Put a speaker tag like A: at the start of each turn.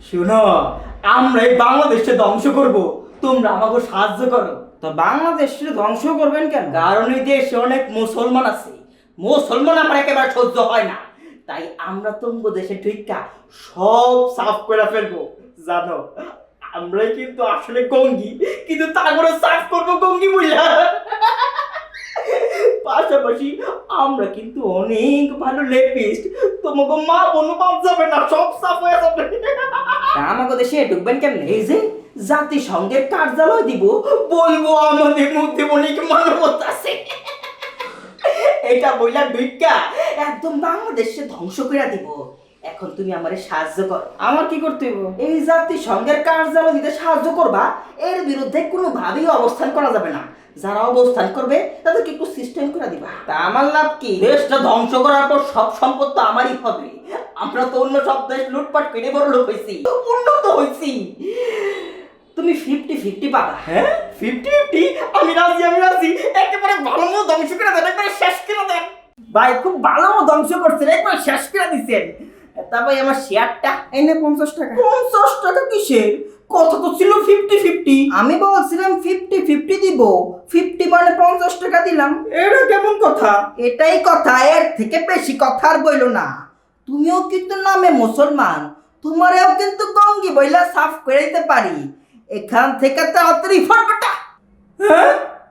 A: শুনো, আমরা এই বাংলাদেশকে ধ্বংস করব, তোমরা আমাকে সাহায্য করো।
B: তো বাংলাদেশকে ধ্বংস করবেন কেন?
A: কারণ এই দেশে অনেক মুসলমান আছে, মুসলমান আমার একেবারে সহ্য হয় না। তাই আমরা তোমাকে দেশে ঢুইকা সব সাফ করে ফেলবো। জানো, আমরাই কিন্তু আসলে গঙ্গি, কিন্তু তারপরে সাফ করবো গঙ্গি বুঝলা। পাশাপাশি আমরা কিন্তু অনেক ভালো লেপিস্ট, তোমাকে মা বোনও বাদ যাবে না, সব সাফ হয়ে যাবে।
B: তা আমাকে দেশে ঢুকবেন কেমনে?
A: এই যে জাতিসংঘের কার্যালয় দিব, বলবো আমাদের মধ্যে অনেক মানবতা আছে। এটা বইলা দুইটা একদম বাংলাদেশে ধ্বংস করে দিব। এখন তুমি আমারে সাহায্য করো।
B: আমার কি করতে হইব?
A: এই জাতিসংঘের কার্যালয় দিতে সাহায্য করবা, এর বিরুদ্ধে কোনোভাবেই অবস্থান করা যাবে না। যারা অবস্থান করবে তাদেরকে একটু সিস্টেম করে দিবা।
B: তা আমার লাভ কি?
A: দেশটা ধ্বংস করার পর সব সম্পদ তো আমারই হবে। আমরা তো অন্য সব দেশ লুটপাট করে বড় লোক হয়েছি, উন্নত হয়েছি। তুমি 50-50 পাবা। হ্যাঁ, 50-50? আমি রাজি, আমি রাজি। একেবারে ভালো মতো ধ্বংস করে দেন, একবারে শেষ করে দেন। ভাই খুব ভালো মতো ধ্বংস করছেন, একবারে শেষ করে দিচ্ছেন। তা ভাই আমার শেয়ারটা
B: এনে 50 টাকা।
A: 50 টাকা কিসের? কত তো ছিল 50-50।
B: আমি বলছিলাম 50-50 দিব, 50 মানে 50 টাকা দিলাম।
A: এটা কেমন কথা?
B: এটাই কথা, এর থেকে বেশি কথা আর বইলো না। তুমিও কিন্তু নামে মুসলমান, তোমারেও কিন্তু গঙ্গি বইলা সাফ করে দিতে পারি। এখান থেকে তাড়াতাড়ি ফটফটা।
A: হ্যাঁ